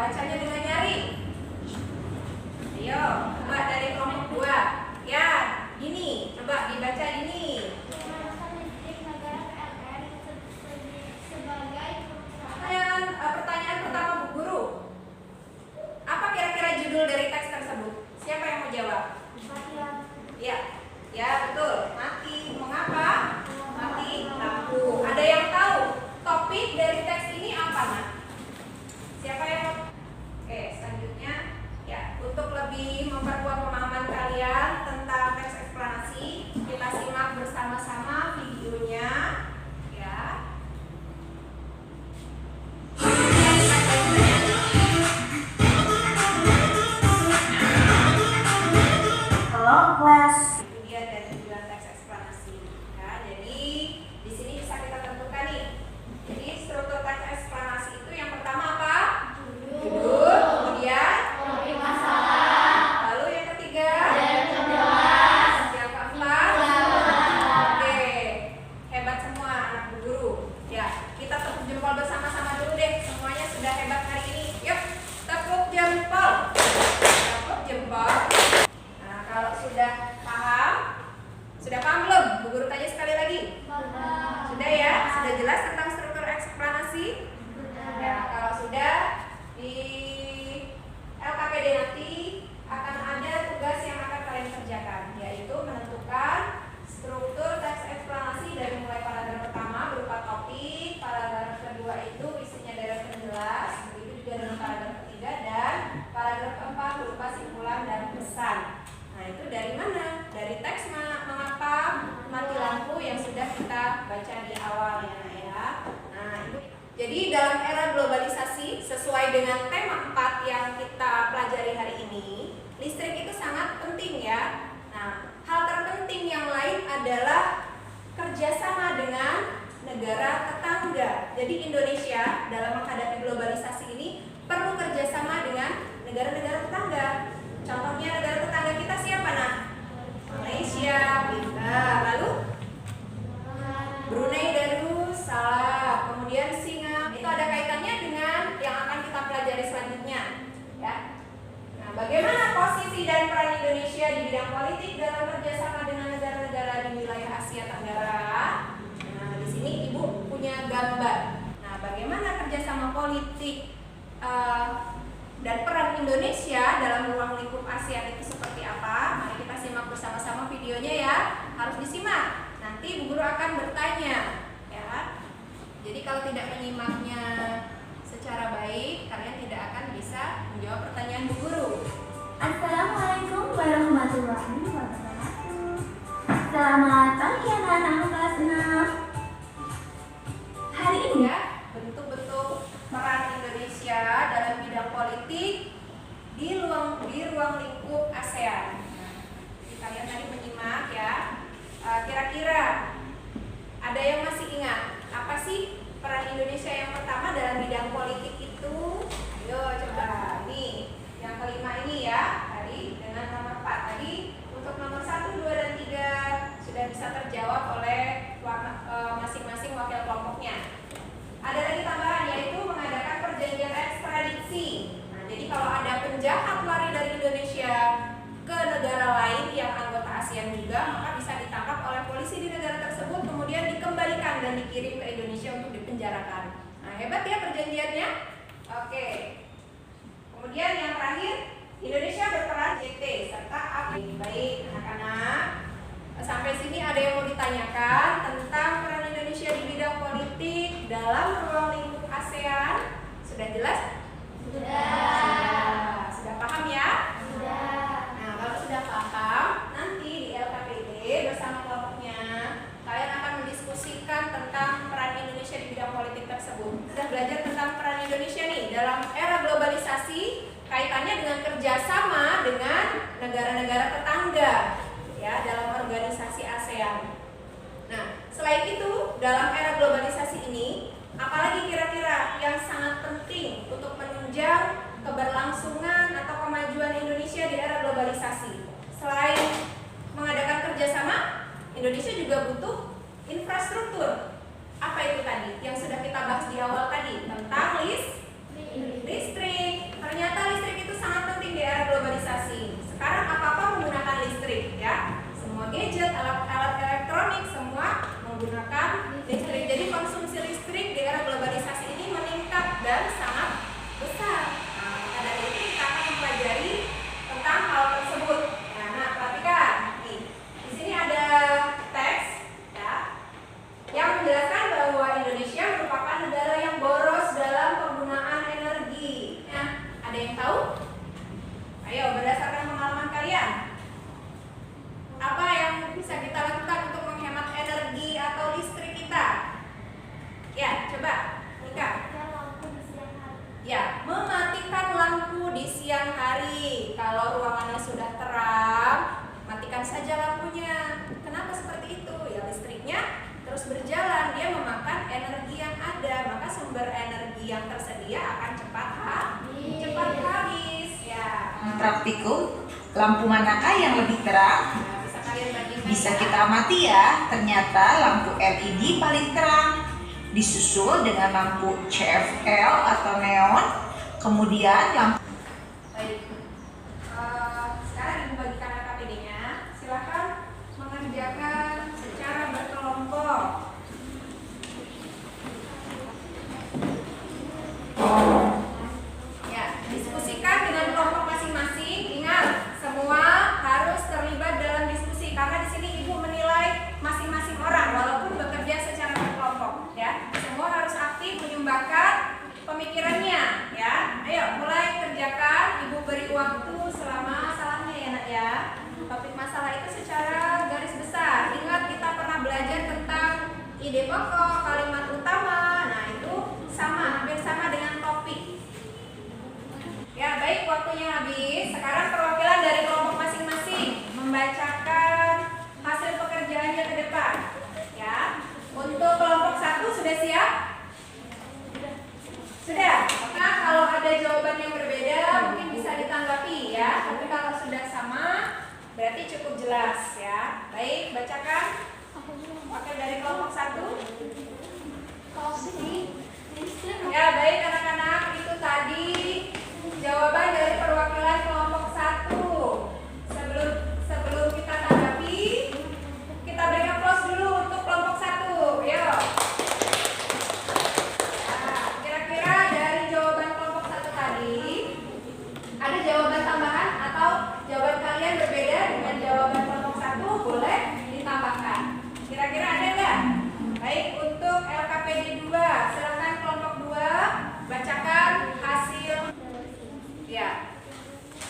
bacanya dengan nyaring. Ayo, coba dari kelompok 2. Ya, gini, coba dibaca ini. Pertanyaan pertama Bu Guru. Apa kira-kira judul dari teks tersebut? Siapa yang mau jawab? Ya, ya betul. Mati. Mengapa? Mati lampu. Ada yang tahu topik dari teks ini apa, Nak? Siapa yang mau? Oke, selanjutnya ya, untuk lebih memperkuat pemahaman kalian tentang teks eksplanasi, kita simak bersama-sama videonya ya. Halo kelas. Itu dia dari tujuan teks eksplanasi. Ya, jadi di sini bisa kita tentukan nih. Jadi struktur teks eksplanasi itu yang pertama apa? Judul, kemudian Topik masalah. lalu yang ketiga Yang keempat. yang keempat. Oke, hebat semua anak Bu Guru. Ya, kita tepuk jempol bersama-sama dulu deh. Semuanya sudah hebat hari ini. Yuk, tepuk jempol. Tepuk jempol. Nah, kalau sudah paham belum? Bu Guru tanya sekali lagi. Sudah ya? Sudah jelas tentang struktur eksplanasi? Ya, kalau sudah, di LKPD nanti akan ada tugas yang akan kalian kerjakan, yaitu menentukan struktur teks eksplanasi dari mulai paragraf pertama berupa topik, paragraf kedua itu isinya dari penjelas, begitu juga dengan paragraf ketiga, dan paragraf keempat berupa simpulan dan pesan. Nah, itu dari mana? Dari teks mengapa mati lampu yang sudah kita baca di awal ya. Nah, itu. Jadi dalam era globalisasi, sesuai dengan tema 4 yang kita pelajari hari ini, listrik itu sangat penting ya. Nah, hal terpenting yang lain adalah kerjasama dengan negara tetangga. Jadi Indonesia dalam menghadapi globalisasi ini perlu kerjasama dengan negara-negara tetangga. Contohnya negara tetangga kita siapa, Nah? Malaysia, kita, lalu Brunei Darussalam, kemudian Singapura. Itu ada kaitannya dengan yang akan kita pelajari selanjutnya, ya. Nah, bagaimana posisi dan peran Indonesia di bidang politik dalam kerjasama dengan negara-negara di wilayah Asia Tenggara? Nah, di sini Ibu punya gambar. Nah, bagaimana kerjasama politik dan peran Indonesia dalam ruang lingkup ASEAN itu seperti apa? Mari kita simak bersama-sama videonya ya. Harus disimak. Nanti Bu Guru akan bertanya, ya. Jadi kalau tidak menyimaknya secara baik, kalian tidak akan bisa menjawab pertanyaan Bu Guru. Assalamualaikum warahmatullahi wabarakatuh. Selamat pagi anak-anak kelas 6. Hari ini Ya, bentuk-bentuk peran Indonesia dalam bidang politik di ruang lingkup ASEAN. Jadi kalian tadi menyimak ya. Kira-kira ada yang masih ingat apa sih peran Indonesia yang pertama dalam bidang politik itu? Ayo coba nih yang kelima ini ya, tadi dengan nomor 4 tadi. Untuk nomor 1, 2, dan 3 sudah bisa terjawab oleh masing-masing wakil kelompoknya. Ada lagi tambahan, yaitu mengadakan perjanjian ekstradisi. Nah, jadi kalau ada penjahat lari dari Indonesia ke negara lain yang anggota ASEAN juga, maka bisa ditangkap oleh polisi di negara tersebut, kemudian dikembalikan dan dikirim ke Indonesia untuk dipenjarakan. Nah, hebat ya perjanjiannya. Oke. Kemudian yang terakhir, Indonesia berperan JT serta APD. Baik, anak-anak. Sampai sini ada yang mau ditanyakan tentang peran Indonesia di bidang politik dalam ruang lingkup ASEAN? Sudah jelas? Sudah paham ya? Nah, kalau sudah paham, nanti di LKPD bersama kelompoknya kalian akan mendiskusikan tentang peran Indonesia di bidang politik tersebut. Sudah belajar tentang peran Indonesia nih dalam era globalisasi, kaitannya dengan kerjasama dengan negara-negara tetangga ya dalam organisasi ASEAN. Nah, selain itu dalam era globalisasi ini, apalagi kira-kira yang sangat penting untuk menunjang keberlangsungan atau kemajuan Indonesia di era globalisasi? Selain mengadakan kerjasama, Indonesia juga butuh infrastruktur. Apa itu tadi? Yang sudah kita bahas di awal tadi tentang listrik, dan sangat besar. Nah, maka dari itu kita akan mempelajari tentang hal tersebut. Nah, perhatikan. Nih, di sini ada teks ya, yang menjelaskan bahwa Indonesia merupakan negara yang boros dalam penggunaan energi. Nah, ada yang tahu? Ayo, berdasarkan pengalaman kalian, apa yang bisa kita lakukan untuk menghemat energi atau listrik kita? Ya, coba, Nika. Ya, mematikan lampu di siang hari. Kalau ruangannya sudah terang, matikan saja lampunya. Kenapa seperti itu? Ya, listriknya terus berjalan, dia memakan energi yang ada, maka sumber energi yang tersedia akan cepat habis. Ya. Praktikum, lampu manakah yang lebih terang? Nah, bisa kalian bandingkan. Bisa kita amati ya, ternyata lampu LED paling terang, disusul dengan lampu CFL atau neon, kemudian lampu. Baik. Sekarang Ibu bagikan LKPD-nya. Silakan mengerjakan secara berkelompok. Ya, diskusikan dengan kelompok masing-masing. Ingat, semua harus terlibat dalam diskusi karena di sini Ibu menilai masing-masing orang walaupun bekerja secara berkelompok. Ya, semua harus aktif menyumbangkan pemikirannya. Ya, ayo mulai kerjakan. Ibu beri waktu selama masalahnya ya nak ya. Topik masalah itu secara garis besar. Ingat kita pernah belajar tentang ide pokok, kalimat utama. Nah itu sama, hampir sama dengan topik. Ya baik, waktunya habis. Sekarang perwakilan dari kelompok masing-masing membacakan hasil pekerjaannya ke depan. Ya, untuk kelompok 1 sudah siap? Sudah. Nah, kalau ada jawaban yang berbeda mungkin bisa ditanggapi ya. Tapi kalau sudah sama berarti cukup jelas ya. Baik, bacakan. Oke, dari kelompok 1. Ya, baik anak-anak, itu tadi jawaban dari perwakilan kelompok 1. Sebelum kita tanggapi, kita beri aplaus dulu untuk kelompok 1. Yuk. Kira-kira dari jawaban kelompok 1 tadi, ada jawaban tambahan atau jawaban kalian berbeda dengan jawaban kelompok 1? Boleh ditambahkan. Kira-kira ada nggak? Baik, untuk LKPD 2, silakan kelompok 2 bacakan hasil.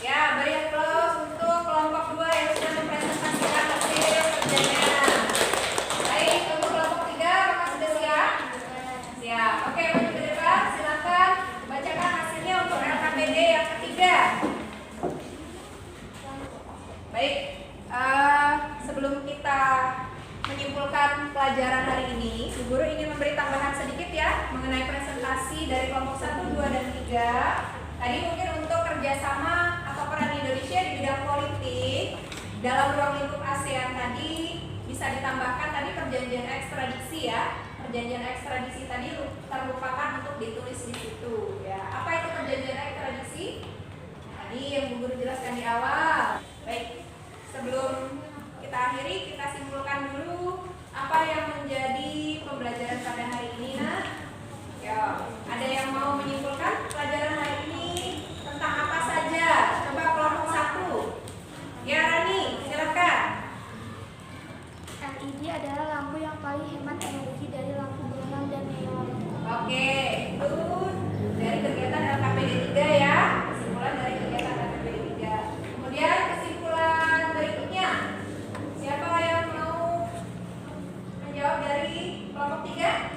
Ya, beri aplaus untuk kelompok 2 yang sudah mempresentasikan hasil kerjanya. Baik, untuk kelompok 3, apakah sudah siap? Siap. Oke, maju ke depan. Silakan bacakan hasilnya untuk LKPD yang ketiga. Baik, sebelum kita menyimpulkan pelajaran hari ini, Bu Guru ingin memberi tambahan sedikit ya mengenai presentasi dari kelompok 1, 2, dan 3. Tadi mungkin untuk kerjasama atau peran Indonesia di bidang politik dalam ruang lingkup ASEAN tadi bisa ditambahkan tadi perjanjian ekstradisi ya. Perjanjian ekstradisi tadi terlupakan untuk ditulis di situ ya. Apa itu perjanjian ekstradisi? Tadi yang Bu Guru jelaskan di awal. Baik, sebelum kita akhiri, kita simpulkan dulu apa yang menjadi pembelajaran pada hari ini. Nah, ya, ada yang mau menyimpulkan pelajaran hari ini tentang apa saja? Coba kelompok 1. Ya, Rani, silakan. LED adalah lampu yang paling hemat energi dari lampu bohlam dan neon. Oke, itu dari kegiatan LKPD 3 ya. Kesimpulan dari kegiatan LKPD 3. Kemudian kesimpulan berikutnya. Siapa yang mau menjawab dari kelompok 3?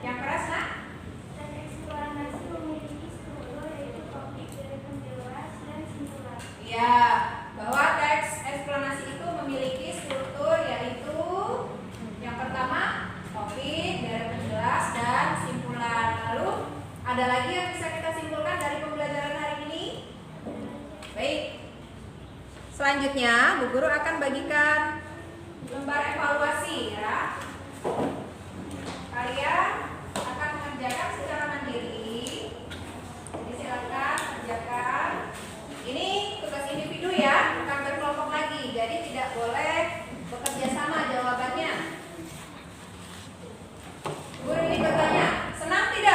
Yang keras, nak? Dan eksplanasi memiliki struktur yaitu topik dari penjelas dan simpulan. Ya, bahwa teks eksplanasi itu memiliki struktur yaitu yang pertama topik, dari penjelas, dan simpulan. Lalu ada lagi yang bisa kita simpulkan dari pembelajaran hari ini? Baik. Selanjutnya, Bu Guru akan bagikan lembar evaluasi ya. Kalian akan mengerjakan secara mandiri. Jadi silakan kerjakan. Ini tugas individu ya, bukan berkelompok lagi. Jadi tidak boleh bekerja sama jawabannya. Guru ini bertanya, senang tidak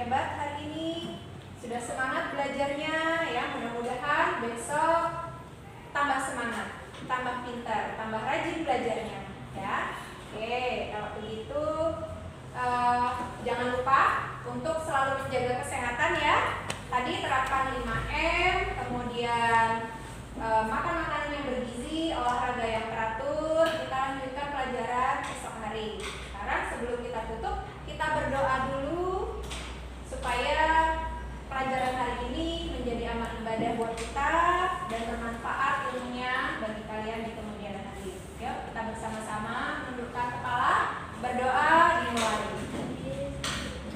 hebat hari ini, sudah semangat belajarnya ya. Mudah-mudahan besok tambah semangat, tambah pintar, tambah rajin belajarnya ya. Oke, kalau begitu jangan lupa untuk selalu menjaga kesehatan ya. Tadi terapkan 5M, kemudian makan makanan yang bergizi, olahraga yang teratur. Kita lanjutkan pelajaran esok hari. Sekarang sebelum kita tutup, kita berdoa dulu supaya pelajaran hari ini menjadi amal ibadah buat kita dan bermanfaat ilmunya bagi kalian di kemudian hari. Yuk kita bersama-sama menundukkan kepala, berdoa dimulai.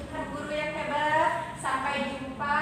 Tuhan guru yang hebat, sampai jumpa